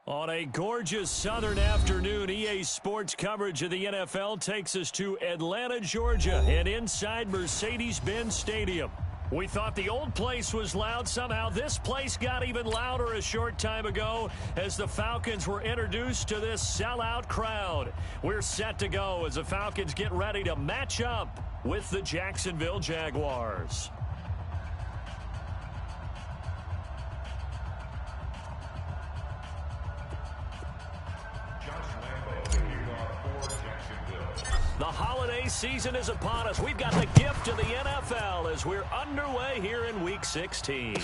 On a gorgeous southern afternoon, EA Sports coverage of the NFL takes us to Atlanta, Georgia, and inside Mercedes-Benz Stadium. We thought the old place was loud. Somehow this place got even louder a short time ago as the Falcons were introduced to this sellout crowd. We're set to go as the Falcons get ready to match up with the Jacksonville Jaguars. The holiday season is upon us. We've got the gift of the NFL as we're underway here in Week 16.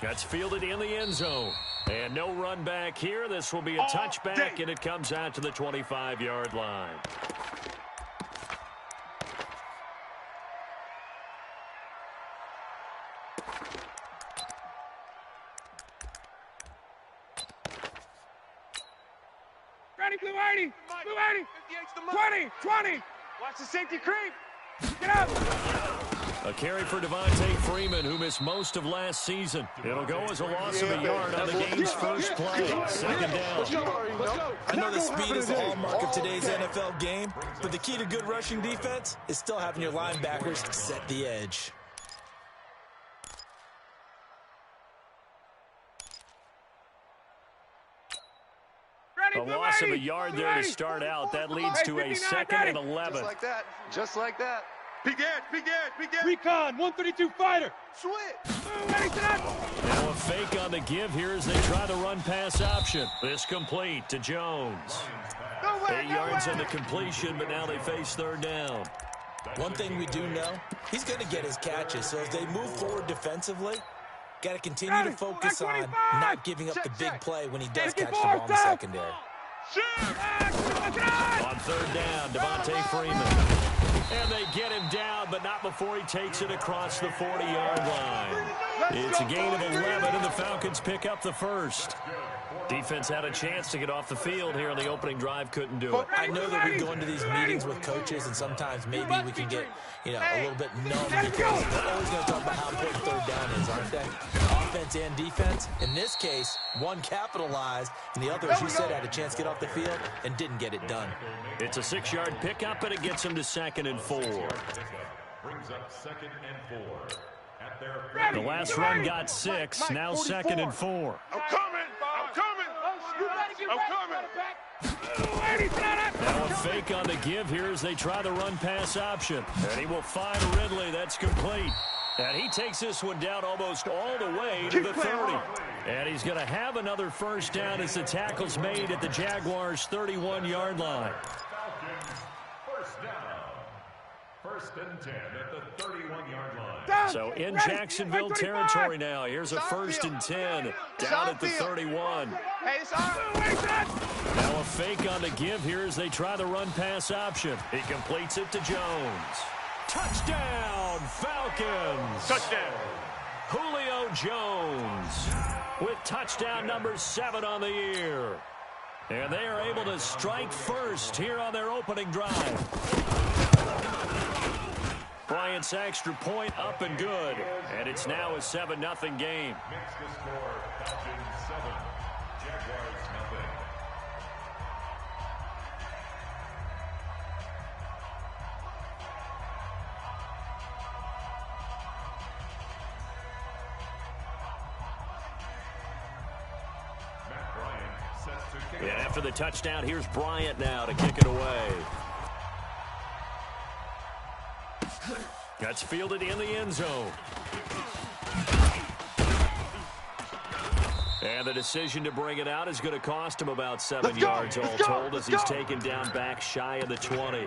That's fielded in the end zone. And no run back here. This will be a touchback, and it comes out to the 25-yard line. Ready, Blue 80! Blue 80! 20! Watch the safety creep! Get up! A carry for Devontae Freeman, who missed most of last season. It'll go as a loss of a yard on the game's first play. Second down. Let's go. I know the speed is the hallmark of today's NFL game, but the key to good rushing defense is still having your linebackers set the edge. A loss of a yard there to start out. That leads to a 2nd and 11. Just like that. Just like that. Peek it. Recon, 132 fighter. Switch. Now a fake on the give here as they try the run-pass option. This complete to Jones. 8 yards on the completion, but now they face third down. One thing we do know, he's going to get his catches, so as they move forward defensively, got to continue to focus on not giving up the big play when he does catch the ball in the secondary. On third down, Devontae Freeman. And they get him down, but not before he takes it across the 40-yard line. It's a gain of 11, and the Falcons pick up the first. Defense had a chance to get off the field here on the opening drive, couldn't do it. I know that we go into these meetings with coaches, and sometimes maybe we can get, a little bit numb because they're always going to talk about how important third down is, aren't they? Offense and defense. In this case, one capitalized, and the other, as you said, had a chance to get off the field and didn't get it done. It's a 6-yard pickup, and it gets him to 2nd and 4. Brings up 2nd and 4. The last run got 6, now 2nd and 4. I'm coming. Now a fake on the give here as they try the run-pass option. And he will find Ridley. That's complete. And he takes this one down almost all the way to the 30. And he's going to have another first down as the tackle's made at the Jaguars' 31-yard line. First down. First and 10 at the 31-yard line. So in Jacksonville territory now. Here's a 1st and 10 down at the 31. Now a fake on the give here as they try the run-pass option. He completes it to Jones. Touchdown, Falcons! Touchdown. Julio Jones with touchdown number 7 on the year. And they are able to strike first here on their opening drive. Bryant's extra point up and good. And it's now a 7-0 game. Makes the score Falcons 7, Jaguars 0. Matt Bryant sets to kick. And after the touchdown, here's Bryant now to kick it away. That's fielded in the end zone. And the decision to bring it out is going to cost him about 7 yards all told as he's taken down back shy of the 20.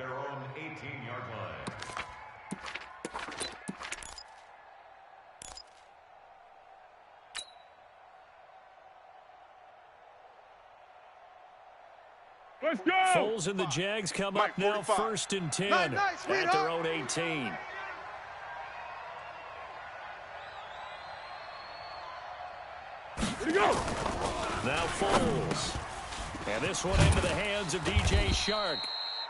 their own 18-yard line. Let's go! Foles and the Jags come up now 1st and 10 at their own 18. Here we go! Now Foles. And this one into the hands of DJ Chark.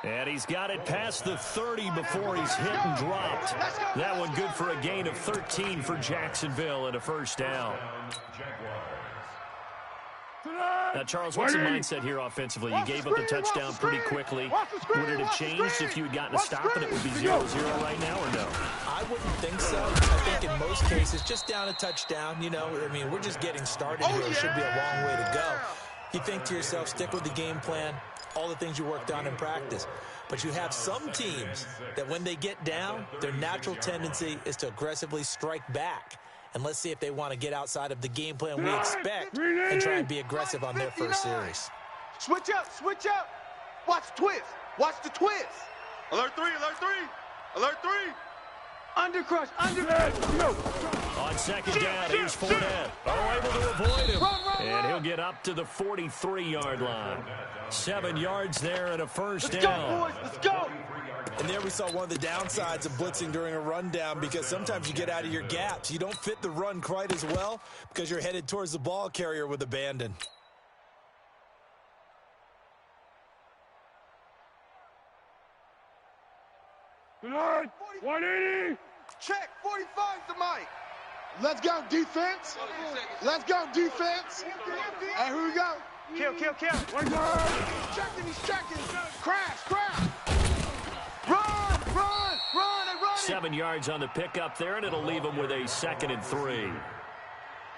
And he's got it past the 30 before he's hit and dropped. That one good for a gain of 13 for Jacksonville and a first down. Now, Charles, what's the mindset here offensively? You gave up the touchdown pretty quickly. Would it have changed if you had gotten a stop and it would be 0-0 right now, or no? I wouldn't think so. I think in most cases, just down a touchdown, you know, I mean, we're just getting started here. It should be a long way to go. You think to yourself, stick with the game plan, all the things you worked on in practice. But you have some teams that when they get down, their natural tendency is to aggressively strike back. And let's see if they want to get outside of the game plan we expect and try and be aggressive on their first series. Switch up, switch up. Watch the twist. Watch the twist. Alert 3, alert 3. Alert 3. Under crush, under. On second down, here's Fournette. Oh, able to avoid him. And he'll get up to the 43-yard line. 7 yards there and a first down. Let's go, boys. Let's go. And there we saw one of the downsides of blitzing during a rundown, because sometimes you get out of your gaps. You don't fit the run quite as well because you're headed towards the ball carrier with abandon. Tonight, 180. Check, 45's the mic. Let's go, defense. Let's go, defense. Hey, here we go. Kill. One guard. He's checking. Crash. Run, they run. 7 yards on the pickup there, and it'll leave him with a 2nd and 3.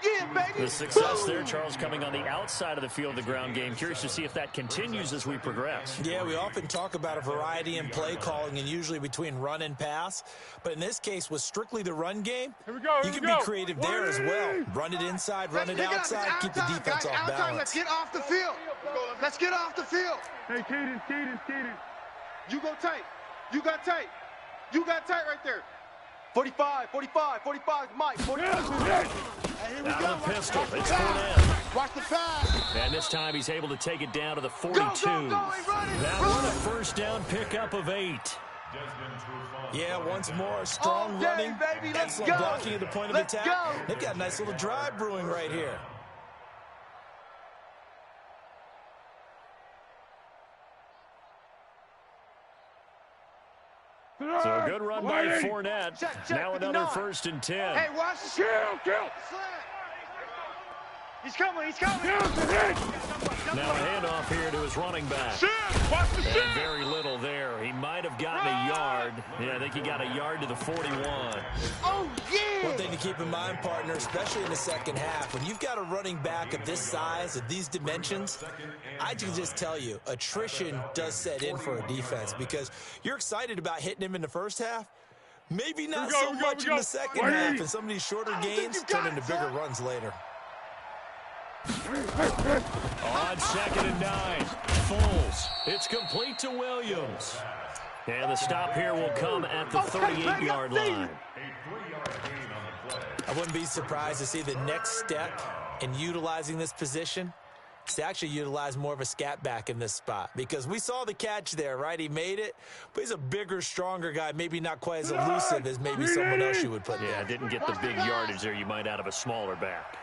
Yeah, baby. The success there, Charles, coming on the outside of the field of the ground game. Curious to see if that continues as we progress. Yeah, we often talk about a variety in play calling and usually between run and pass. But in this case, with strictly the run game, Here we go. you can be creative there as well. Run it inside, run it outside, keep the defense off balance. Let's get off the field. Let's get off the field. Hey, Keaton. You go tight. You got tight. You got tight right there. 45, Mike. 45. Hey, here we Out go. of the pistol, it's Fournette. Watch the pass. And this time he's able to take it down to the 42. That one a first down pickup of 8. Yeah, once more, strong running, baby, let's excellent go. blocking at the point of Let's attack. go. They've got a nice little drive brewing right here. So a good run by Fournette. Check, Now another 59. 1st and 10. Hey, watch the Kill. He's coming. Now a handoff here to his running back. Watch the And very little there. He might have gotten a yard. Yeah, I think he got a yard to the 41. Oh, yeah. One thing to keep in mind, partner, especially in the second half, when you've got a running back of this size, of these dimensions, I can just tell you, attrition does set in for a defense because you're excited about hitting him in the first half. Maybe not so much in the second half, and some of these shorter gains turn into bigger runs later. On 2nd and 9, Foles. It's complete to Williams. And the stop here will come at the 38-yard line. I wouldn't be surprised to see the next step in utilizing this position is to actually utilize more of a scat back in this spot, because we saw the catch there, right? He made it, but he's a bigger, stronger guy, maybe not quite as elusive as maybe someone else you would put there. Yeah, didn't get the big yardage there you might out of a smaller back.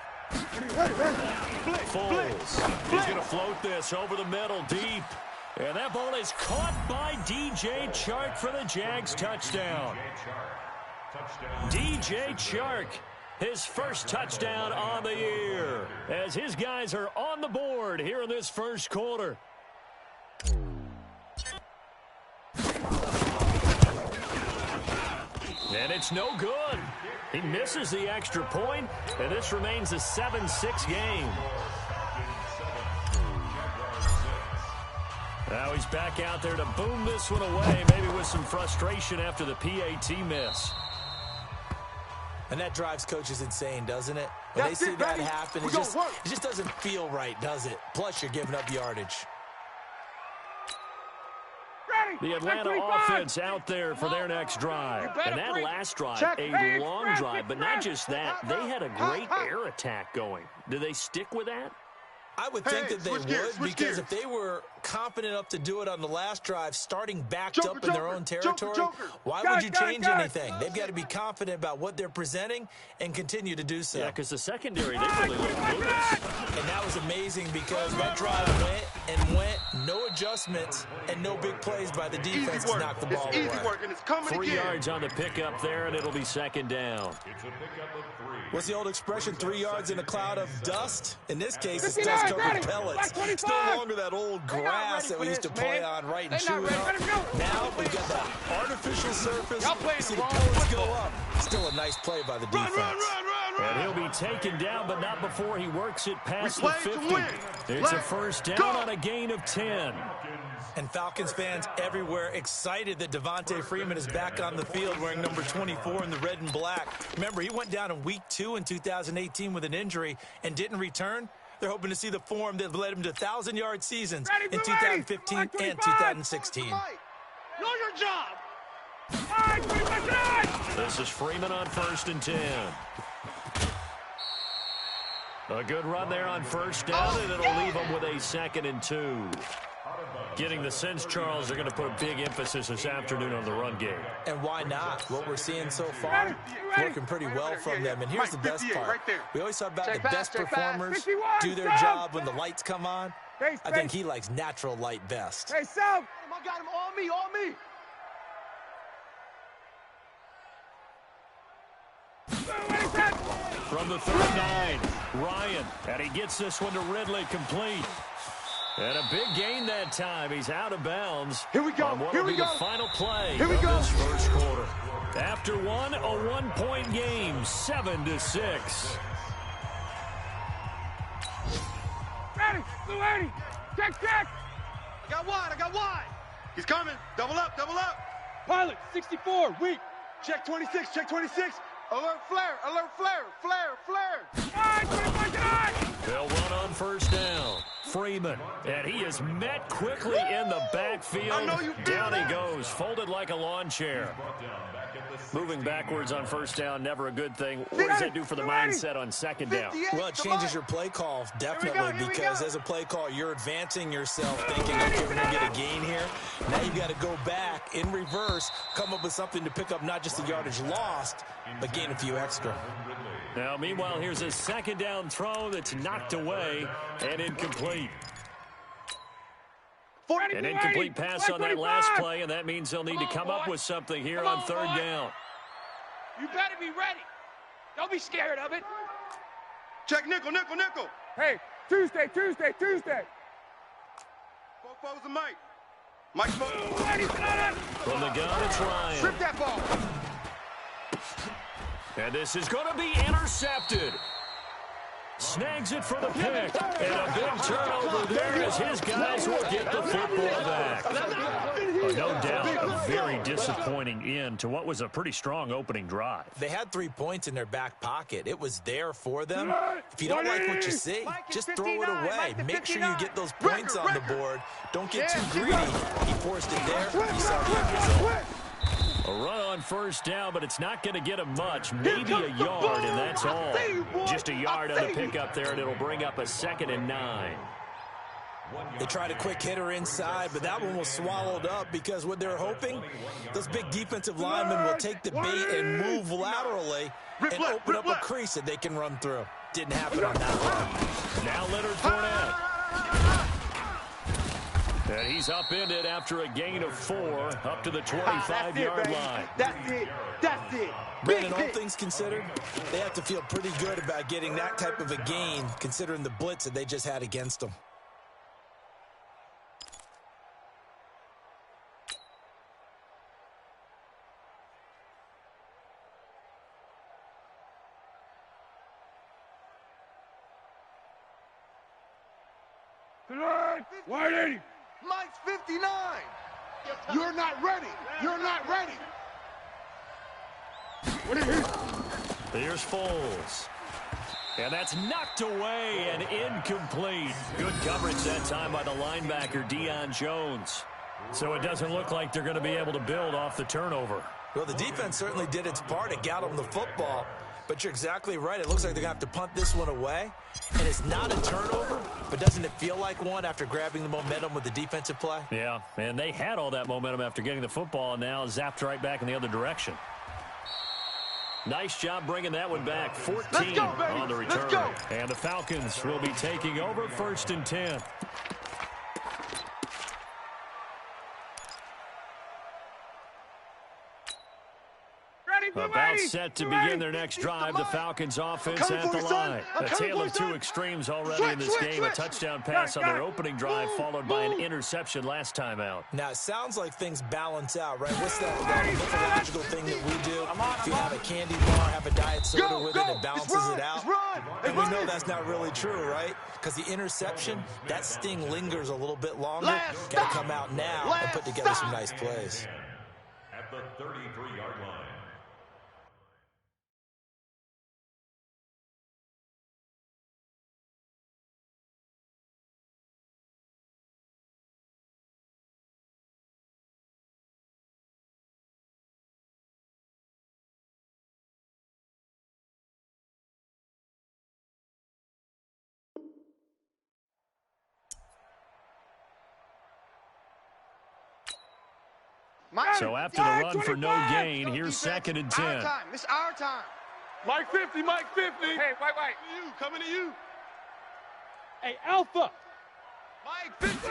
Foles. He's going to float this over the middle deep. And that ball is caught by DJ Chark for the Jags touchdown. DJ Chark, his first touchdown on the year, as his guys are on the board here in this first quarter. And it's no good. He misses the extra point, and this remains a 7-6 game. Now he's back out there to boom this one away, maybe with some frustration after the PAT miss. And that drives coaches insane, doesn't it? When they see that happen, it just doesn't feel right, does it? Plus, you're giving up yardage. The Atlanta offense out there for their next drive. And that last drive, a long drive, but not just that. They had a great air attack going. Do they stick with that? I would think that they would, because if they were confident enough to do it on the last drive, starting backed up in their own territory, why would you change anything? They've got to be confident about what they're presenting and continue to do so. Yeah, because the secondary, they really looked clueless. And that was amazing because that drive went, no adjustments, and no big plays by the defense to knock the ball away. It's easy work, and it's coming 3 yards on the pickup there, and it'll be second down. It's a pickup of 3. What's the old expression, 3 yards in a cloud of dust? In this case, it's dust-covered pellets. It's no longer that old grass that we used to play on right and chew up. Now we've got that artificial surface. You see the pellets go up. Still a nice play by the defense. And he'll be taken down, but not before he works it past the 50. It's a first down on a gain of 10. And Falcons fans everywhere excited that Devontae Freeman is back on the field wearing number 24 in the red and black. Remember, he went down in week 2 in 2018 with an injury and didn't return. They're hoping to see the form that led him to 1,000-yard seasons in 2015 and 2016. Know your job. This is Freeman on 1st and 10. A good run there on first down, and it'll leave them with a 2nd and 2. Getting the sense, Charles, they're going to put a big emphasis this afternoon on the run game. And why not? What we're seeing so far, working pretty well from them. And here's the best part. We always talk about the best performers do their job when the lights come on. I think he likes natural light best. Hey, Sal! I got him on me, on me. From the 39, Ryan, and he gets this one to Ridley, complete. And a big gain that time. He's out of bounds. Here we go. Here we go. The final play of this first quarter. After one, a 1-point game, 7-6. Ready, Blue 80. Check. I got wide. He's coming. Double up. Pilot, 64, weak. Check 26. Alert flare. They'll run on first down. Freeman, and he is met quickly in the backfield. Down he goes, folded like a lawn chair. Moving backwards on first down, never a good thing. What does that do for the mindset on second down? Well, it changes your play call, definitely, because as a play call, you're advancing yourself, thinking, okay, we're going to get a gain here. Now you've got to go back in reverse, come up with something to pick up not just the yardage lost, but gain a few extra. Now, meanwhile, here's a second down throw that's knocked away and incomplete. An incomplete pass on that last play, and that means they'll need to come up with something here on third down. You better be ready. Don't be scared of it. Check nickel. Hey, Tuesday. Foes and Mike. Mike's From the gun, it's Ryan. Strip that ball. And this is going to be intercepted. Snags it for the pick. And a big turnover there as his guys will get the football back. No doubt, a very disappointing end to what was a pretty strong opening drive. They had 3 points in their back pocket. It was there for them. If you don't like what you see, just throw it away. Make sure you get those points on the board. Don't get too greedy. He forced it there. You saw the end result. A run on first down, but it's not going to get him much. Maybe a yard, and that's all. Just a yard on the pickup there, and it'll bring up a 2nd and 9. They tried a quick hitter inside, but that one was swallowed up because what they're hoping, those big defensive linemen will take the bait and move laterally and open up a crease that they can run through. Didn't happen on that one. Now Leonard Fournette. And he's upended after a gain of 4 up to the 25-yard line. That's it. Brandon, all things considered, they have to feel pretty good about getting that type of a gain considering the blitz that they just had against them. Wide 80. Mike's 59. You're not ready. Here's Foles. And that's knocked away and incomplete. Good coverage that time by the linebacker, Deion Jones. So it doesn't look like they're going to be able to build off the turnover. Well, the defense certainly did its part to got them the football. But you're exactly right. It looks like they're going to have to punt this one away. And it's not a turnover, but doesn't it feel like one after grabbing the momentum with the defensive play? Yeah, and they had all that momentum after getting the football, and now zapped right back in the other direction. Nice job bringing that one back. 14 on the return. And the Falcons will be taking over 1st and 10. About set to begin their next drive, the Falcons offense at the line. A tale of two extremes already in this game. A touchdown pass on their opening drive, followed by an interception last time out. Now, it sounds like things balance out, right? What's that mythological thing that we do? If you have a candy bar, have a diet soda with it, it balances it out. And we know that's not really true, right? Because the interception, that sting lingers a little bit longer. Got to come out now and put together some nice plays. At the 33-yard line. So after the run for no gain, here's 2nd and 10. Our time. It's our time. Mike 50, Mike 50. Hey, wait. You, coming to you. Hey, Alpha. Mike 50.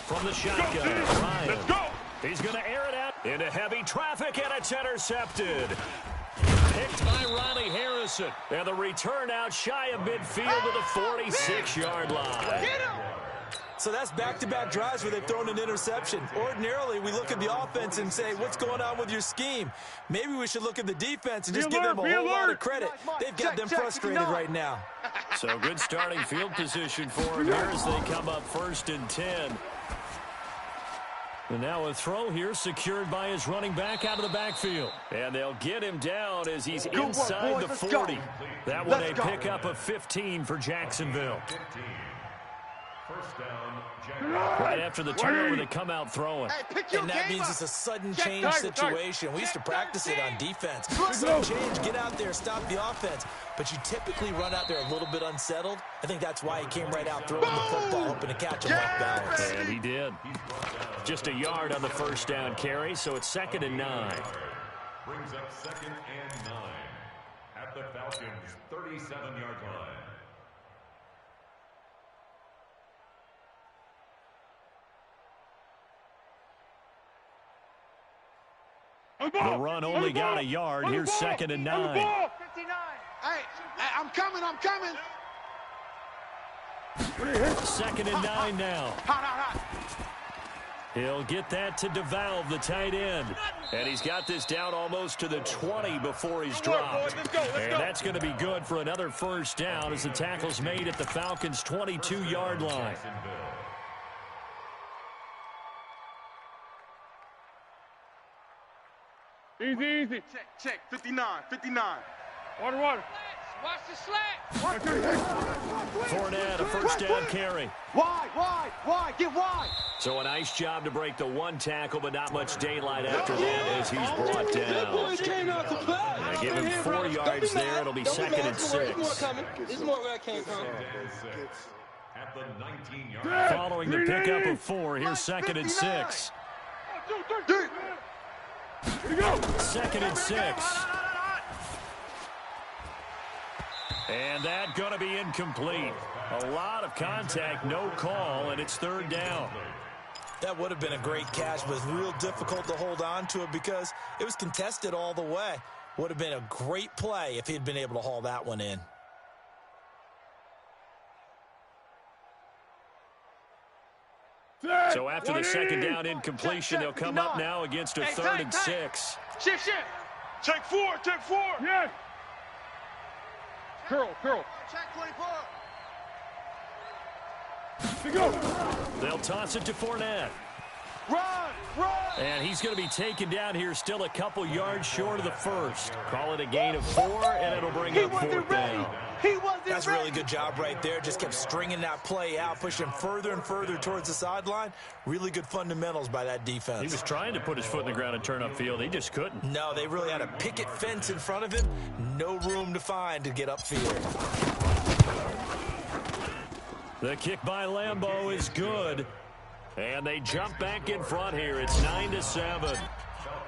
From the shotgun, Ryan. Let's go. He's going to air it out into heavy traffic, and it's intercepted. Picked by Ronnie Harrison. And the return out shy of midfield to the 46-yard line. Get him. So that's back-to-back drives where they've thrown an interception. Ordinarily, we look at the offense and say, what's going on with your scheme? Maybe we should look at the defense and just give them a whole lot of credit. They've got them frustrated right now. So good starting field position for him here as they come up 1st and 10. And now a throw here secured by his running back out of the backfield. And they'll get him down as he's inside the 40. That one a pickup of 15 for Jacksonville. 15. First down, Right after the turnover, they come out throwing. And that means it's a sudden change situation. We used to practice it on defense. Sudden change, get out there, stop the offense. But you typically run out there a little bit unsettled. I think that's why he came right out throwing the football, hoping to catch him off balance. And he did. Just a yard on the first down carry, so it's 2nd and 9. brings up 2nd and 9 at the Falcons' 37-yard line. The run only got a yard. Here's 2nd and 9. 59. Hey, I'm coming. 2nd and 9 now. He'll get that to DeValve, the tight end. And he's got this down almost to the 20 before he's dropped. And that's going to be good for another first down as the tackle's made at the Falcons' 22-yard line. Easy. Check. 59. Water. Watch the slack. Fournette, a first down carry. Wide. Get wide. So a nice job to break the one tackle, but not much daylight after that as he's brought down. They give him 4 yards there. It'll be 2nd and 6. This is more where I came from. At the 19-yard line. Following the pickup of 4, here's 2nd and 6. 2nd and 6. And that going to be incomplete. A lot of contact, no call, and it's 3rd down. That would have been a great catch, but it's real difficult to hold on to it because it was contested all the way. Would have been a great play if he had been able to haul that one in. So after the 2nd down incompletion, they'll come up now against a 3rd and 6. Shift. Check 4. Yeah. Curl. Check 24. Go. They'll toss it to Fournette. And he's going to be taken down here, still a couple yards short of the first. Call it a gain of 4, and it'll bring up 4th down. That's a really good job right there. Just kept stringing that play out, pushing him further and further towards the sideline. Really good fundamentals by that defense. He was trying to put his foot in the ground and turn upfield. He just couldn't. No, they really had a picket fence in front of him. No room to find to get upfield. The kick by Lambeau is good. And they jump back in front here. It's 9-7.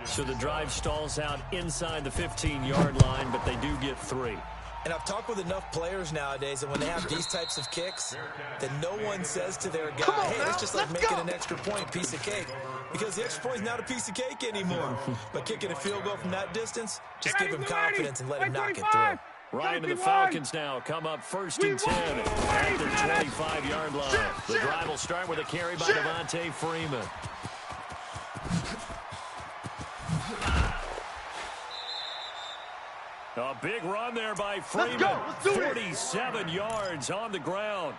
So the drive stalls out inside the 15-yard line, but they do get 3. And I've talked with enough players nowadays that when they have these types of kicks, that no one says to their guy, hey, it's just like making an extra point, piece of cake. Because the extra point is not a piece of cake anymore. But kicking a field goal from that distance, just give him confidence and let him knock it through. Ryan and the Falcons now come up 1st and 10 at the 25-yard line. The drive will start with a carry by Devontae Freeman. A big run there by Freeman. 47 yards on the ground.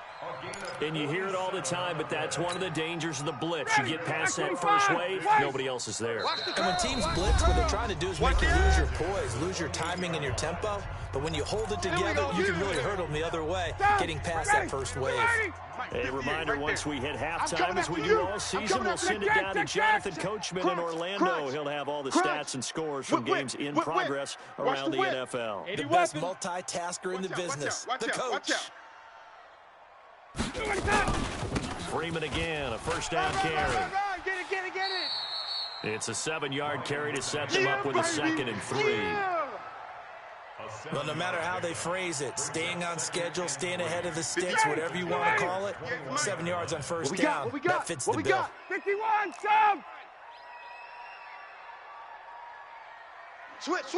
And you hear it all the time, but that's one of the dangers of the blitz. You get past that first wave, nobody else is there. And when teams blitz, what they're trying to do is make you lose your poise, lose your timing and your tempo. But when you hold it together, you can really hurt them the other way, getting past that first wave. A reminder, once we hit halftime, as we do all season, we'll send it down to Jonathan Coachman in Orlando. He'll have all the stats and scores from games in progress around the NFL. The best multitasker in the business, the coach. Freeman again, a 1st down carry. Get it. It's a 7-yard carry to set them up with a 2nd and 3. Well, no matter how they phrase it, staying on schedule, staying ahead of the sticks, whatever you want to call it, 7 yards on 1st down, that fits the bill. 51, come! Switch.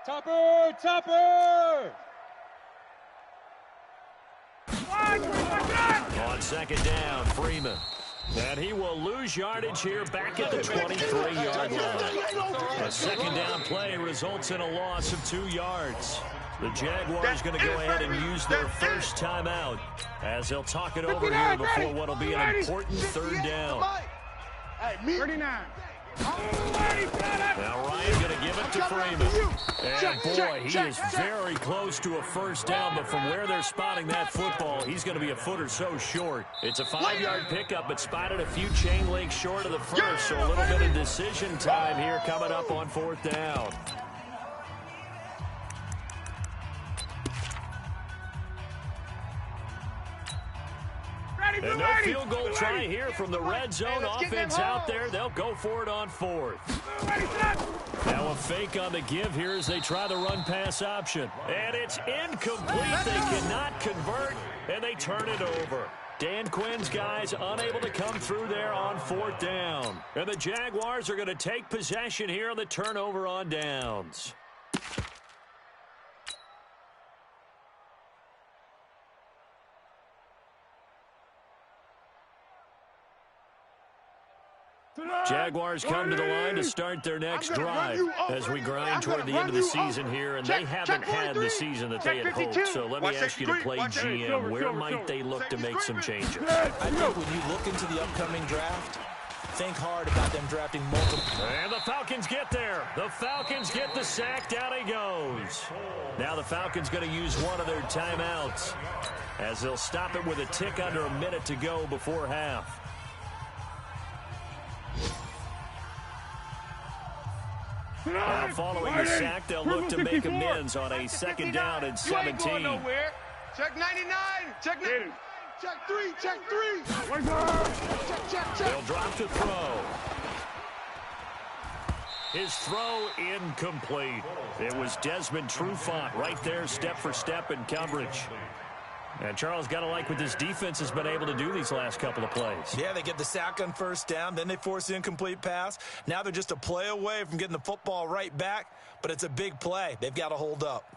Topper! On 2nd down, Freeman. And he will lose yardage here back at the 23-yard line. A 2nd down play results in a loss of 2 yards. The Jaguars going to go ahead and use their first timeout as they'll talk it over here before what will be an important 3rd down. 39. Now Ryan going to give it to Freeman. And boy, he is very close to a 1st down, but from where they're spotting that football, he's going to be a foot or so short. It's a 5-yard pickup, but spotted a few chain links short of the first, so a little bit of decision time here coming up on 4th down. And no field goal try here from the red zone. Offense out there. They'll go for it on 4th. Now a fake on the give here as they try the run-pass option. And it's incomplete. They cannot convert, and they turn it over. Dan Quinn's guys unable to come through there on 4th down. And the Jaguars are going to take possession here on the turnover on downs. Jaguars come to the line to start their next drive as we grind toward the end of the season here, and they haven't had the season that they had hoped. So let me ask you to play GM. Where might they look to make some changes? I think when you look into the upcoming draft, think hard about them drafting multiple. And the Falcons get there. The Falcons get the sack. Down he goes. Now the Falcons going to use one of their timeouts as they'll stop it with a tick under a minute to go before half. Now following the sack, they'll look to make amends on a 2nd down and 17. Check 99. Check 9. Check 3. Check 3. Check. They'll drop to throw. His throw incomplete. It was Desmond Trufant right there, step for step in coverage. And Charles, got to like what this defense has been able to do these last couple of plays. Yeah, they get the sack on 1st down, then they force the incomplete pass. Now they're just a play away from getting the football right back, but it's a big play. They've got to hold up.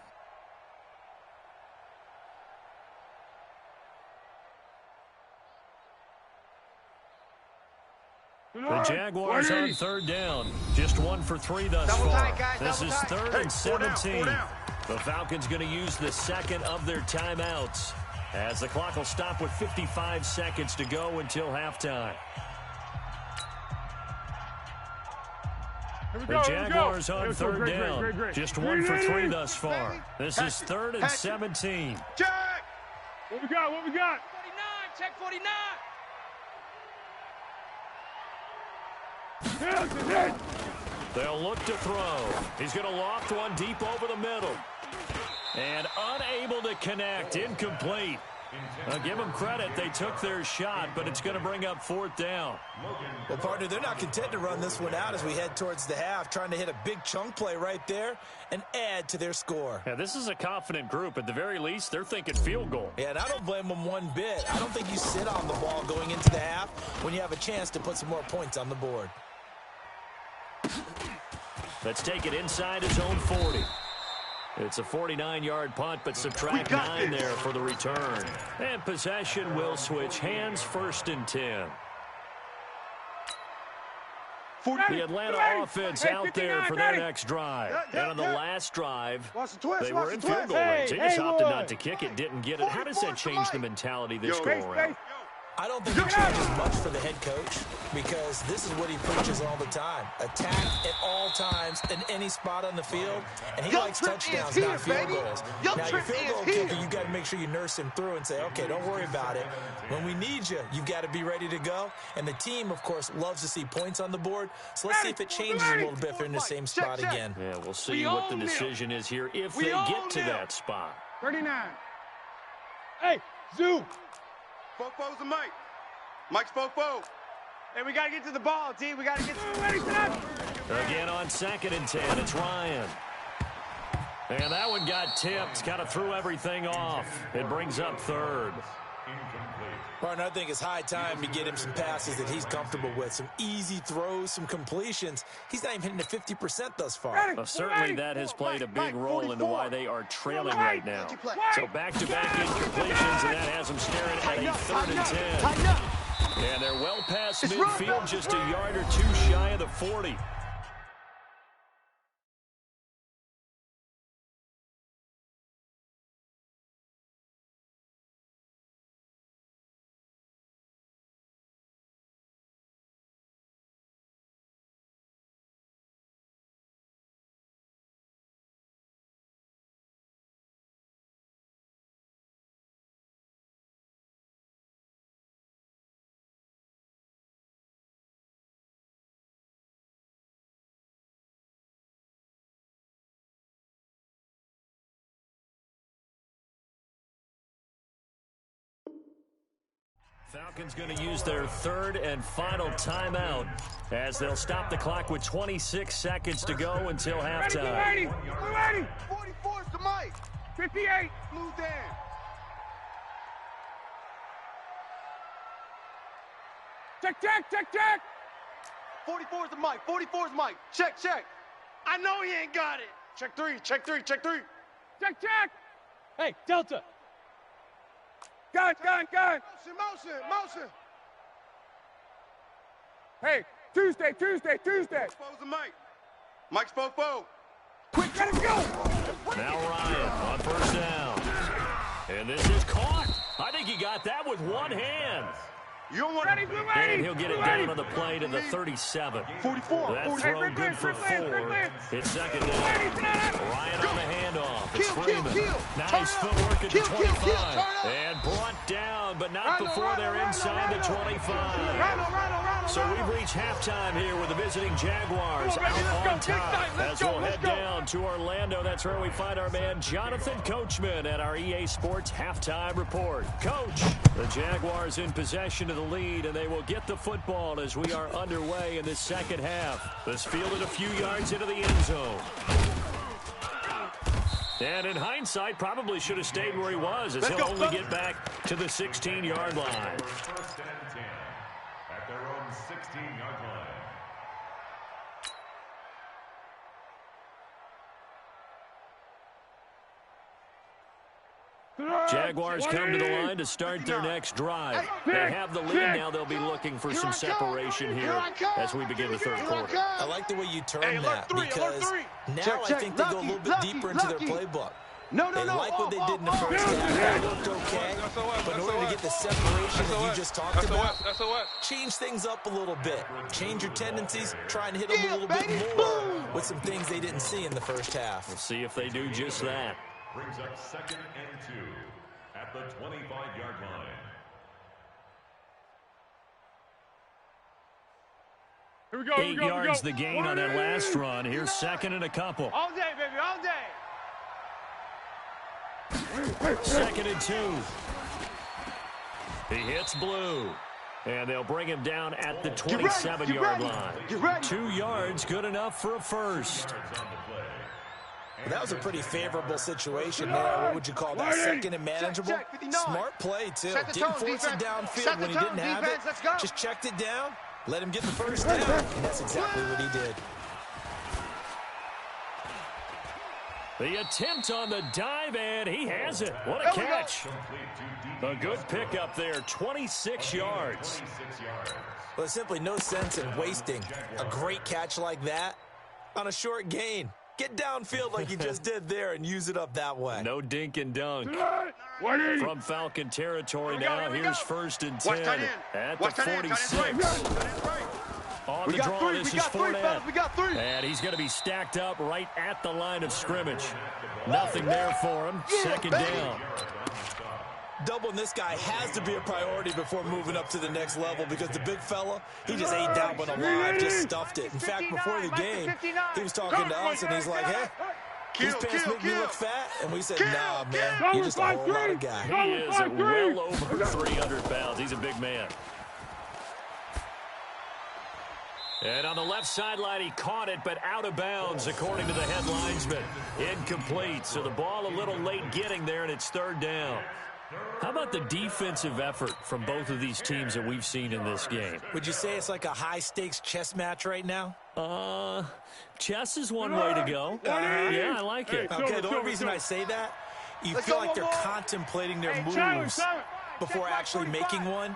The Jaguars on 3rd down. Just 1 for 3 thus far. This is 3rd and 17. The Falcons going to use the 2nd of their timeouts as the clock will stop with 55 seconds to go until halftime. The Jaguars on third down. Just 1 for 3 thus far. This is 3rd and 17. Check. What we got? 49. Check 49. They'll look to throw. He's going to loft one deep over the middle. And unable to connect. Incomplete. I'll give them credit. They took their shot, but it's going to bring up 4th down. Well, partner, they're not content to run this one out as we head towards the half, trying to hit a big chunk play right there and add to their score. Yeah, this is a confident group. At the very least, they're thinking field goal. Yeah, and I don't blame them one bit. I don't think you sit on the ball going into the half when you have a chance to put some more points on the board. Let's take it inside his own 40. It's a 49-yard punt, but subtract 9 there for the return. And possession will switch hands, 1st and 10. The Atlanta offense out there for their next drive. And on the last drive, they were in field goal range. They just opted not to kick it, didn't get it. How does that change the mentality this go-around? I don't think it changes much for the head coach because this is what he preaches all the time. Attack at all times in any spot on the field, and he likes touchdowns, not field goals. Now, your field goal kicker, you got to make sure you nurse him through and say, okay, don't worry about it. When we need you, you've got to be ready to go. And the team, of course, loves to see points on the board. So let's see if it changes a little bit if they're in the same spot again. Yeah, we'll see what the decision is here if they get to that spot. 39. Hey, Zoo. Fofo's the Mike. Mike's Fofo. Hey, we got to get to the ball, T. We got to get to the Again on 2nd and 10, it's Ryan. And that one got tipped, kind of threw everything off. It brings up 3rd. Partner, I think it's high time to get him some passes that he's comfortable with. Some easy throws, some completions. He's not even hitting the 50% thus far. Well, certainly that has played a big role into why they are trailing right now. So back-to-back incompletions, and that has them staring at a 3rd and 10. And they're well past midfield, just a yard or 2 shy of the 40. Falcons going to use their 3rd and final timeout as they'll stop the clock with 26 seconds to go until halftime. 44's the Mike. 58. Smooth down. Check. 44's the Mike. 44's Mike. Check. I know he ain't got it. Check 3. Check. Hey, Delta. Gun. Motion. Hey, Tuesday. Fofo's the Mike. Mike's Fofo. Quick, let him go. Now Ryan on 1st down. And this is caught. I think he got that with one hand. You don't want Ready, Blue 80. And he'll get it down on the play to the 37. 44. That throw good for 4. It's 2nd down. Ryan on the handoff. It's Freeman. Nice footwork at the 25. And brought down, but not before they're inside the 25. So we've reached halftime here with the visiting Jaguars out on top. As we'll head down to Orlando, that's where we find our man Jonathan Coachman at our EA Sports Halftime Report. Coach, the Jaguars in possession of the lead, and they will get the football as we are underway in the second half. This fielded a few yards into the end zone. And in hindsight, probably should have stayed where he was, as he'll only get back to the 16-yard line. 1st and 10 at their own 16-yard line. Jaguars come to the line to start their next drive. They have the lead now. They'll be looking for some separation here as we begin the 3rd quarter. I like the way you term that because now I think they go a little bit deeper into their playbook. No. They like what they did in the first half. That looked okay. But in order to get the separation that you just talked about, change things up a little bit. Change your tendencies. Try and hit them a little bit more with some things they didn't see in the first half. We'll see if they do just that. Brings up 2nd and 2 at the 25-yard line. Here we go. 8 yards the gain on that last run. Here's 2nd and a couple. All day, baby, all day. 2nd and 2. He hits blue. And they'll bring him down at the 27-yard line. 2 yards, good enough for a first. That was a pretty favorable situation there. What would you call that? 2nd and manageable? Smart play, too. Didn't force it downfield when he didn't have it. Just checked it down, let him get the first down, and that's exactly what he did. The attempt on the dive, and he has it. What a catch. A good pickup there, 26 yards. Well, there's simply no sense in wasting a great catch like that on a short gain. Get downfield like you just did there and use it up that way. No dink and dunk. From Falcon territory now, here's 1st and 10 at the 46. On the draw, this is Fournette. We got 3. And he's going to be stacked up right at the line of scrimmage. Nothing there for him. 2nd down. Doubling this guy has to be a priority before moving up to the next level because the big fella, he just ate that one alive, just stuffed it. In fact, before the game, he was talking to us, and he's like, hey, these pants make me look fat. And we said, nah, man, you're just a whole lot of guy. He is well over 300 pounds. He's a big man. And on the left sideline, he caught it, but out of bounds, according to the head linesman. Incomplete, so the ball a little late getting there, and it's 3rd down. How about the defensive effort from both of these teams that we've seen in this game? Would you say it's like a high-stakes chess match right now? Chess is one way to go. Yeah, I like it. Okay, the only reason I say that, you feel like they're contemplating their moves before actually making one,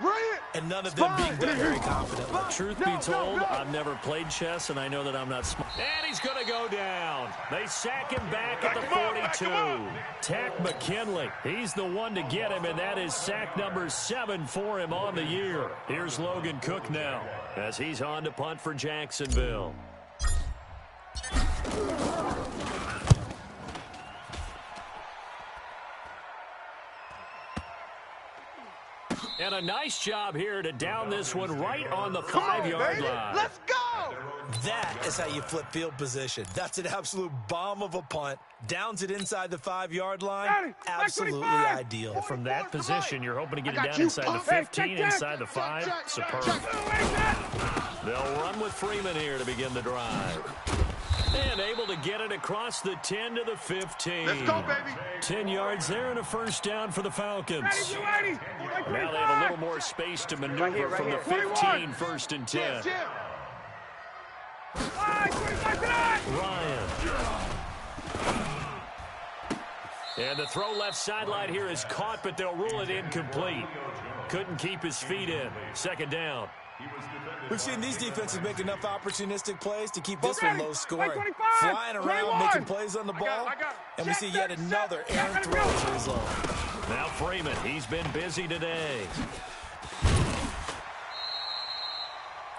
and none of them being done very confidently. Truth be told, I've never played chess, and I know that I'm not smart. And he's going to go down. They sack him back at the 42. Tack McKinley, he's the one to get him, and that is sack number 7 for him on the year. Here's Logan Cook now, as he's on to punt for Jacksonville. And a nice job here to down this one right on the 5-yard line. Let's go! That is how you flip field position. That's an absolute bomb of a punt. Downs it inside the 5-yard line. Absolutely ideal. From that position, you're hoping to get it down inside the 15, inside the 5. Superb. They'll run with Freeman here to begin the drive. And able to get it across the 10 to the 15. Let's go, baby. 10 yards there and a first down for the Falcons. Now they have a little more space to maneuver from the 15, 1st and 10. Ryan. And the throw left sideline here is caught, but they'll rule it incomplete. Couldn't keep his feet in. 2nd down. We've seen these defenses make enough opportunistic plays to keep this one low scoring. Flying around, making plays on the ball, and we see yet another errant throw as a result. Now Freeman, he's been busy today.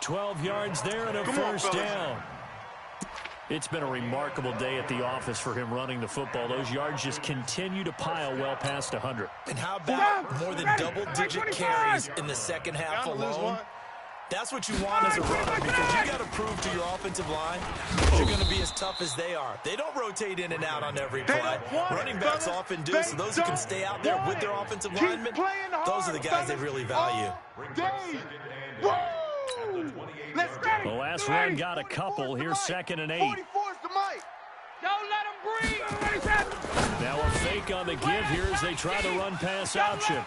12 yards there and a first down. It's been a remarkable day at the office for him running the football. Those yards just continue to pile well past 100. And how about more than double-digit carries in the second half alone? That's what you want as a runner, because you got to prove to your offensive line that you're going to be as tough as they are. They don't rotate in and out on every play. Running backs often do, so those who can stay out there with their offensive linemen, those are the guys they really value. The last run got a couple. Here's 2nd and 8. Don't let him breathe. Now a fake on the give here as they try the run pass option.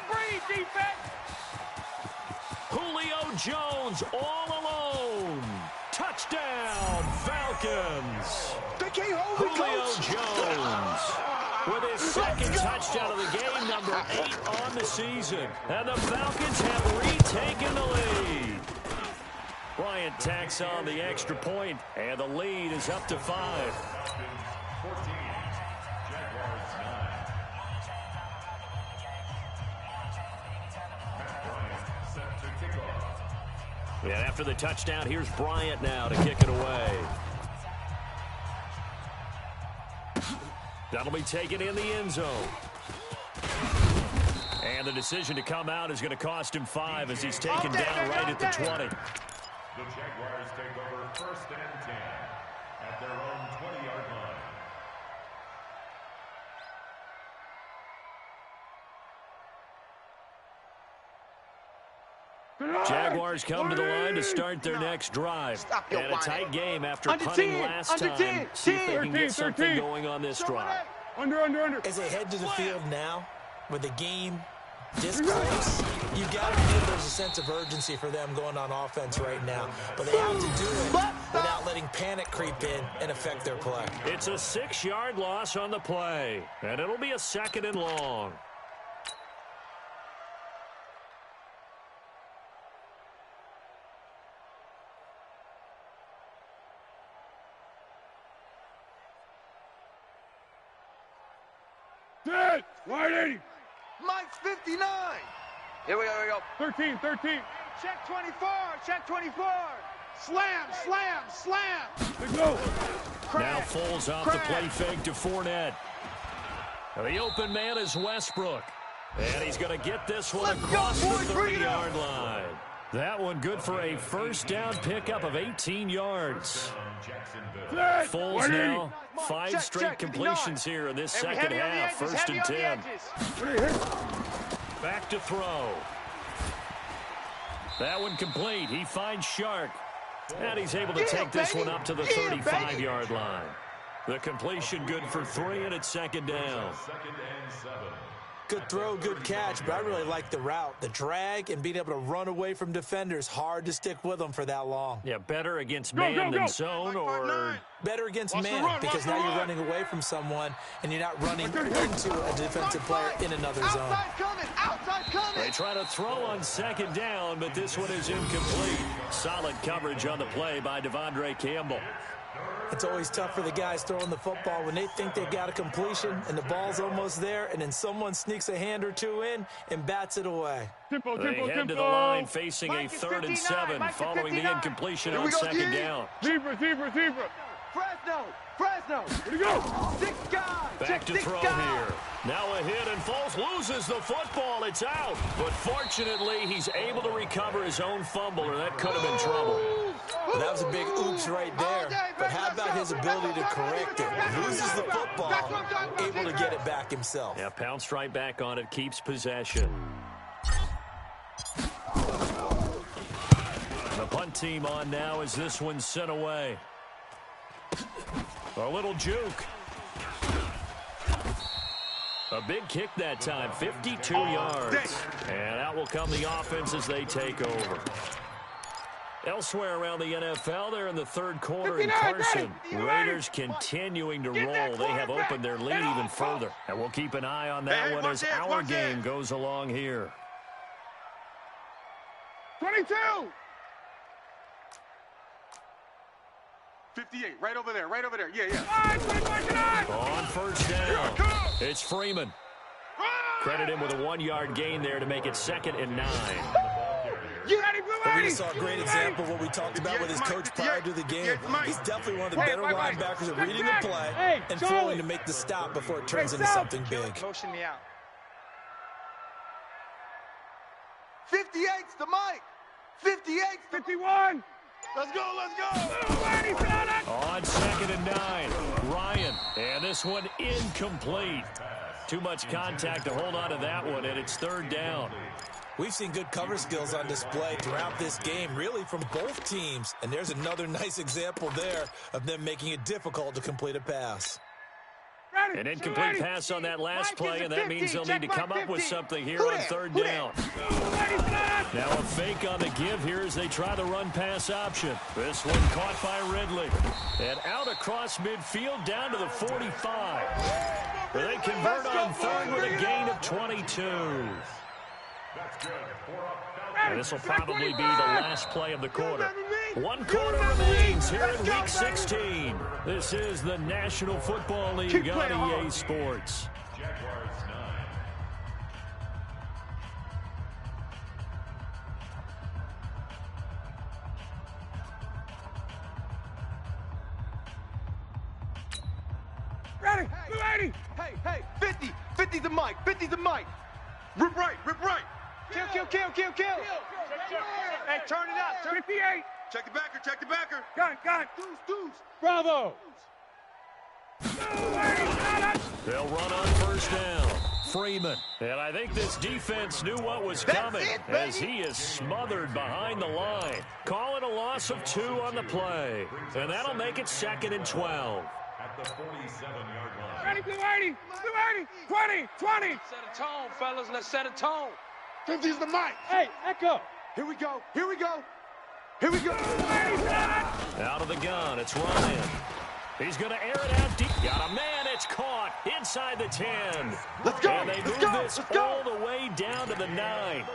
Julio Jones all alone. Touchdown, Falcons. Julio Jones with his 2nd touchdown of the game, number 8 on the season. And the Falcons have retaken the lead. Bryant tacks on the extra point, and the lead is up to 5. And after the touchdown, here's Bryant now to kick it away. That'll be taken in the end zone. And the decision to come out is going to cost him 5 as he's taken down right at the 20. The Jaguars take over 1st and 10 at their own 20-yard line. Jaguars come to the line to start their next drive. And a tight game after punting last time. See if they can get something going on this drive. Under. As they head to the field now, with the game this close, you got to feel there's a sense of urgency for them going on offense right now. But they have to do it without letting panic creep in and affect their play. It's a 6-yard loss on the play. And it'll be a 2nd and long. Dead! Wide 80! Mike's 59. Here we go. 13. Check 24. Check 24. Slam. Let's go! Now Foles off the play fake to Fournette. The open man is Westbrook. And he's going to get this one across the 30-yard line. That one good for a first down pickup of 18 yards. Foles now 5 straight completions here in this second half. 1st and 10. Back to throw. That one complete. He finds Shark. And he's able to take this one up to the 35-yard line. The completion good for 3, and it's 2nd down. Good throw, good catch, but I really like the route. The drag and being able to run away from defenders, hard to stick with them for that long. Yeah, better against man than zone, or better against man, because now you're running away from someone and you're not running into a defensive player in another zone. Outside coming. They try to throw on 2nd down, but this one is incomplete. Solid coverage on the play by Devondre Campbell. It's always tough for the guys throwing the football when they think they've got a completion and the ball's almost there, and then someone sneaks a hand or two in and bats it away. They head to the line facing a 3rd and 7 following the incompletion on 2nd down. Zebra. Fresno. Where'd he go? 6 guys. Back to throw here. Now a hit, and Foles loses the football. It's out. But fortunately, he's able to recover his own fumble, or that could have been trouble. Well, that was a big oops right there. But how about his ability to correct it? Loses the football, able to get it back himself. Yeah, pounced right back on it, keeps possession. The punt team on now as this one's sent away. A little juke. A big kick that time, 52 yards. And out will come the offense as they take over. Elsewhere around the NFL, they're in the 3rd quarter in Carson. Raiders continuing to roll. They have opened their lead even further. And we'll keep an eye on that one as our game goes along here. 22! 58, right over there. Yeah. On 1st down, it's Freeman. Credit him with a 1-yard gain there to make it 2nd and 9. But we just saw a great example of what we talked about with his coach prior to the game. He's definitely one of the better linebackers at reading the play and falling to make the stop before it turns into something big. Motion me out. 58's the Mike. 58's 51! Let's go. On 2nd and 9, Ryan. And this one incomplete. Too much contact to hold on to that one, and it's 3rd down. We've seen good cover skills on display throughout this game, really from both teams. And there's another nice example there of them making it difficult to complete a pass. An incomplete pass on that last play, and that means they'll need to come up with something here on 3rd down. Now a fake on the give here as they try the run-pass option. This one caught by Ridley. And out across midfield down to the 45. Where they convert on 3rd with a gain of 22. And this will probably be the last play of the quarter. 1 quarter remains here in Week 16. This is the National Football League on EA Sports. Ready. Blue 80. Hey, 50. 50 the mic. 50 the mic. Rip right. Kill. Hey, turn it up. 58. Check the backer. Gun. Deuce. Bravo. They'll run on first down. Freeman. And I think this defense knew what was coming as he is smothered behind the line. Call it a loss of 2 on the play. And that'll make it 2nd and 12. At the 47-yard line. Ready, Blue 80. 20. Set a tone, fellas. Let's set a tone. 50's the mic. Hey, Echo. Here we go. Out of the gun, it's Ryan. He's going to air it out deep. Got a man, it's caught inside the 10. Let's go. And they move this all the way down to the 9.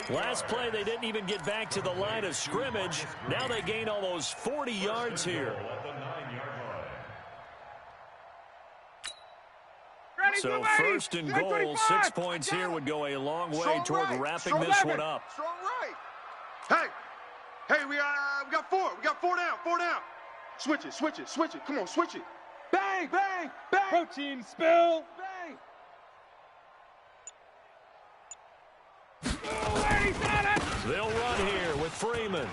Last play, they didn't even get back to the line of scrimmage. Now they gain almost 40 yards here. At the 9-yard line. Ready, So Blue 80. 1st and goal, 6 points here would go a long way toward wrapping this one up. Strong right. Hey, we got 4. We got 4 down. Switch it. Come on, switch it. Bang. Protein spill. Bang. They'll run here with Freeman.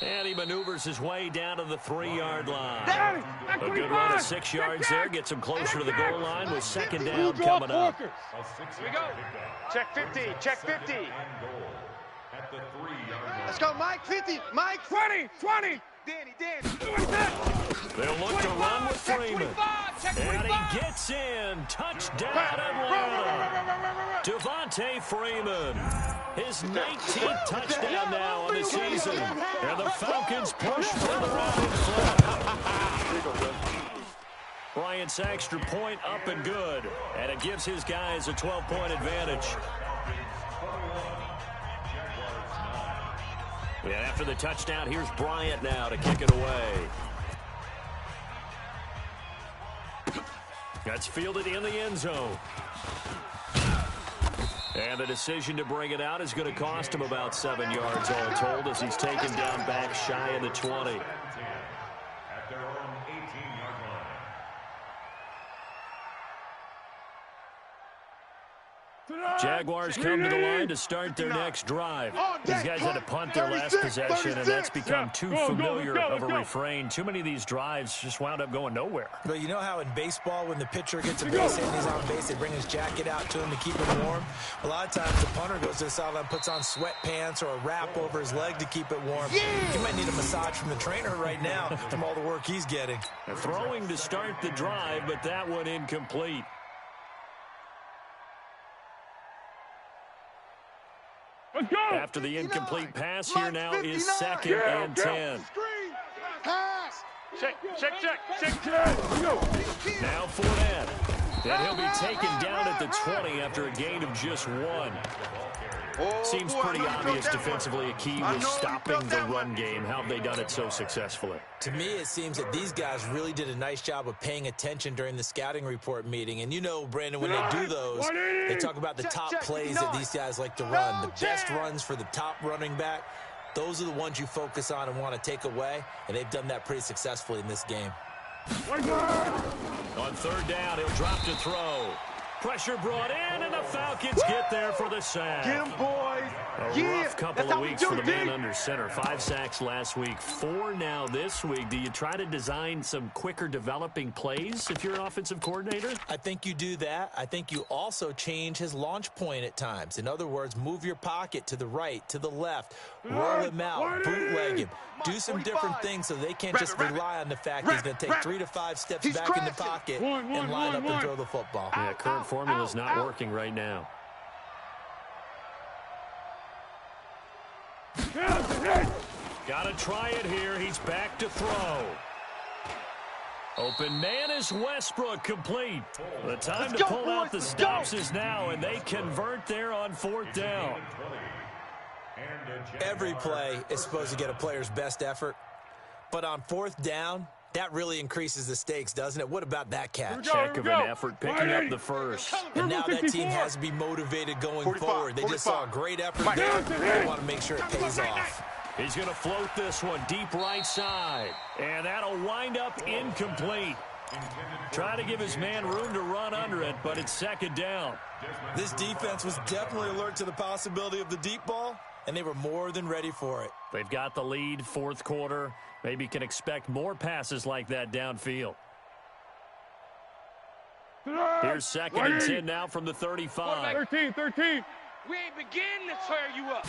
And he maneuvers his way down to the 3-yard line. A good run of 6 yards there. Gets him closer to the goal line with 2nd down coming up. Here we go. Check 50. At the 3-yard line. Let's go, Mike. 50. Mike. 20. Danny. They'll look to run with Freeman. And he gets in. Touchdown Atlanta. Devontae Freeman. His 19th touchdown now on the season. And the Falcons push further out in front. Bryant's extra point up and good. And it gives his guys a 12-point advantage. And after the touchdown, here's Bryant now to kick it away. That's fielded in the end zone. And the decision to bring it out is going to cost him about 7 yards all told as he's taken down back shy of the 20. At their own 18-yard line. Jaguars come to the line to start their next drive. These guys had to punt their last possession, and that's become too familiar of a refrain. Too many of these drives just wound up going nowhere. But you know how in baseball, when the pitcher gets a base hit and he's on base, they bring his jacket out to him to keep him warm? A lot of times the punter goes to the sideline, puts on sweatpants or a wrap over his leg to keep it warm. He might need a massage from the trainer right now from all the work he's getting. Throwing to start the drive, but that one incomplete. After the incomplete pass, here now is 2nd and 10. Pass. Check. Now Fournette. And he'll be taken down at the 20 after a gain of just 1. Seems pretty obvious defensively a key was stopping the run game. How have they done it so successfully? To me, it seems that these guys really did a nice job of paying attention during the scouting report meeting. And you know, Brandon, when they do those, they talk about the top plays that these guys like to run. The best runs for the top running back, those are the ones you focus on and want to take away. And they've done that pretty successfully in this game. On 3rd down, he'll drop to throw. Pressure brought in, and the Falcons get there for the sack. Get him, boys. A rough couple of weeks for the man under center. 5 sacks last week, 4 now this week. Do you try to design some quicker developing plays if you're an offensive coordinator? I think you do that. I think you also change his launch point at times. In other words, move your pocket to the right, to the left, roll him out, bootleg him. Do some different things so they can't just rely on the fact he's going to take 3 to 5 steps back in the pocket and line up and throw the football. Yeah, current formula's not working right now. Got to try it here. He's back to throw. Open man is Westbrook, complete. The time to pull out the stops is now, and they convert there on 4th down. Every play is supposed to get a player's best effort, but on 4th down, that really increases the stakes, doesn't it? What about that catch? Check of an effort, picking up the first. And now that team has to be motivated going forward. They just saw a great effort there. They want to make sure it pays off. He's going to float this one deep right side, and that'll wind up incomplete. Try to give his man room to run under it, but it's second down. This defense was definitely alert to the possibility of the deep ball, and they were more than ready for it. They've got the lead, fourth quarter. Maybe can expect more passes like that downfield. Here's second and 10 now from the 35. 13. We ain't beginning to tear you up.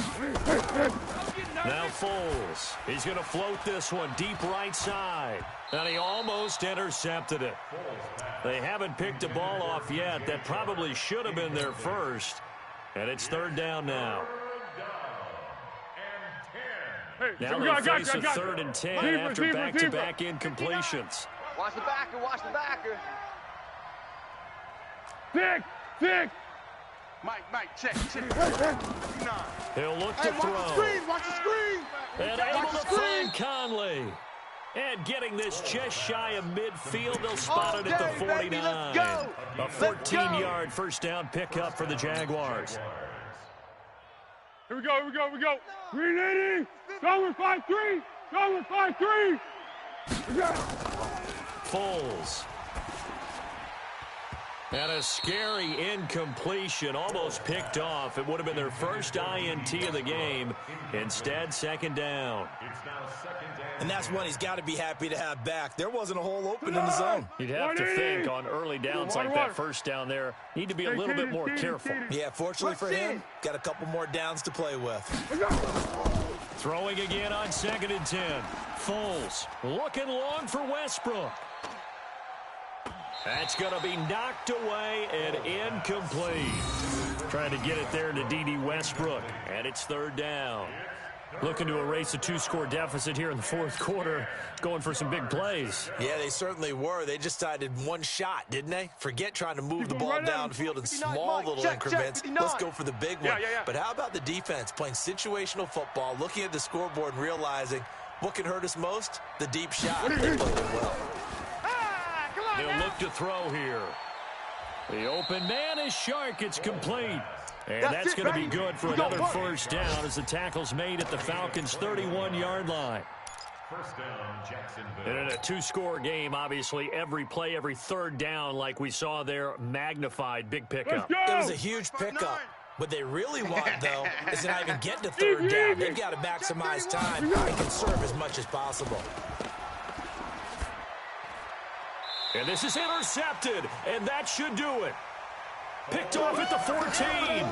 Now Foles. He's going to float this one deep right side. And he almost intercepted it. They haven't picked a ball off yet. That probably should have been their first. And it's third down now. Now they'll face a third and 10 after back-to-back incompletions. Watch the backer, watch the backer. Dick. Mike, check. He'll look to throw. Watch the screen. And able to find Conley. And getting this just shy of midfield, they'll spot it at the 49. Baby, let's go. A 14-yard first down pickup for the Jaguars. Here we go. 380. Go with 5-3. Foles. And a scary incompletion, almost picked off. It would have been their first INT of the game. Instead, second down. And that's one he's got to be happy to have back. There wasn't a hole open in the zone. You'd have to think on early downs like that first down there, need to be a little bit more careful. Yeah, fortunately for him, got a couple more downs to play with. Throwing again on second and 10. Foles looking long for Westbrook. That's going to be knocked away and incomplete. Trying to get it there to D.D. Westbrook, and it's third down. Looking to erase a two-score deficit here in the fourth quarter, going for some big plays. Yeah, they certainly were. They just decided one shot, didn't they? Forget trying to move the ball downfield in small little increments. Let's go for the big one. But how about the defense playing situational football, looking at the scoreboard and realizing what can hurt us most? The deep shot. They played it well. He'll look to throw here. The open man is Shark. It's complete. And that's going to be good for another first down as the tackle's made at the Falcons' 31-yard line. First down, Jacksonville. And in a two-score game, obviously, every play, every third down, like we saw there, magnified. Big pickup. It was a huge pickup. What they really want, though, is to not even get to third down. They've got to maximize time and conserve as much as possible. And this is intercepted, and that should do it. Picked off at the 14.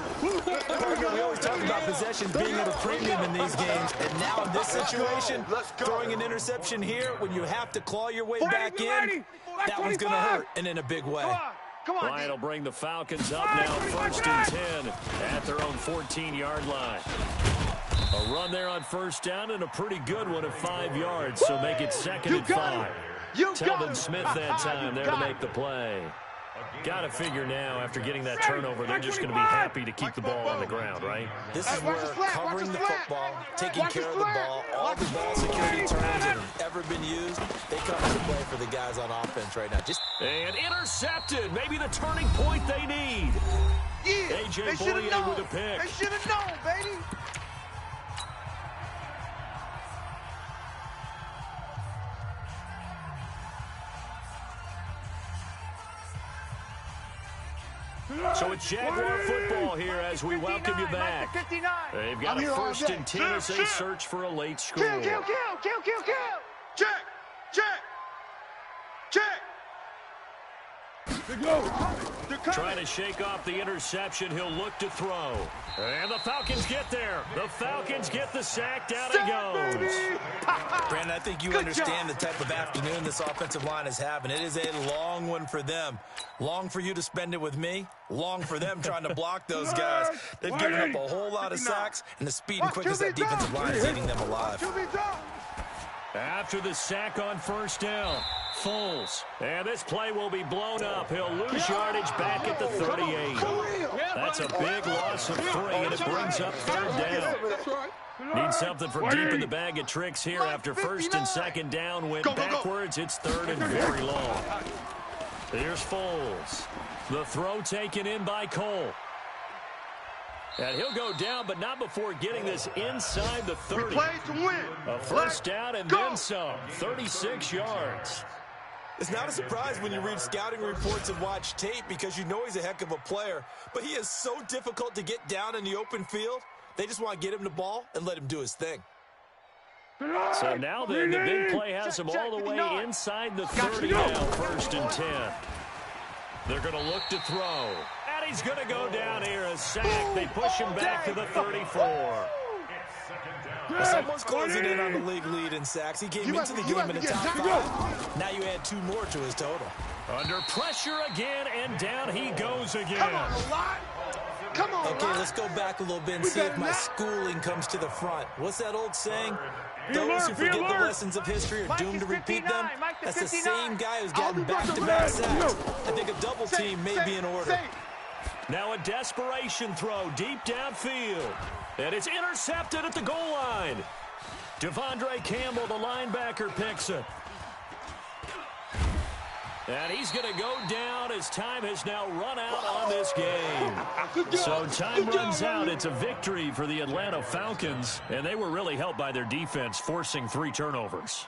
We always talk about possessions being at a premium in these games, and now in this situation, throwing an interception here when you have to claw your way back in, that one's going to hurt, and in a big way. Bryant will bring the Falcons up now, first and 10 at their own 14-yard line. A run there on first down, and a pretty good one at 5 yards, so make it second and 5. Telvin Smith that time there to make the play. Got to figure now, after getting that turnover, they're just going to be happy to keep the ball on the ground, right? This is where covering the football, taking care of the ball, all the ball security terms that have ever been used, they come into play for the guys on offense right now. And intercepted. Maybe the turning point they need. Yeah, A.J. they should have Bouye known. with a pick. They should have known, baby. So it's Jaguar football here as we welcome you back. They've got a first and 10 as they search for a late score. Kill. Check. Trying to shake off the interception. He'll look to throw. And the Falcons get there. The Falcons get the sack. Down it goes. Brandon, I think you understand the type of afternoon this offensive line is having. It is a long one for them. Long for you to spend it with me. Long for them trying to block those guys. They've given up a whole lot of sacks, and the speed and quickness that defensive line is eating them alive. After the sack on first down, Foles. And this play will be blown up. He'll lose yardage back at the 38. That's a big loss of 3, and it brings up third down. Need something from deep in the bag of tricks here after first and second down went backwards. It's third and very long. Here's Foles. The throw taken in by Cole. And he'll go down, but not before getting this inside the 30. We played to win. A first down and then some. 36 yards. It's not a surprise when you read scouting reports and watch tape because you know he's a heck of a player, but he is so difficult to get down in the open field. They just want to get him the ball and let him do his thing. So now the big play has him all the way inside the 30 now, 1st and 10. They're going to look to throw. And he's going to go down here, a sack. They push him back to the 34. Well, someone's closing in on the league lead in sacks. He came into the game in the top 5. Now you add 2 more to his total. Under pressure again, and down he goes again. Come on, a lot. Come on, okay, let's go back a little bit and see if my schooling comes to the front. What's that old saying? Those who forget the lessons of history are doomed to repeat them. That's the same guy who's gotten back-to-back sacks. I think a double team may be in order. Now a desperation throw deep downfield. And it's intercepted at the goal line. Devondre Campbell, the linebacker, picks it. And he's going to go down as time has now run out on this game. So time runs out. It's a victory for the Atlanta Falcons. And they were really helped by their defense, forcing 3 turnovers.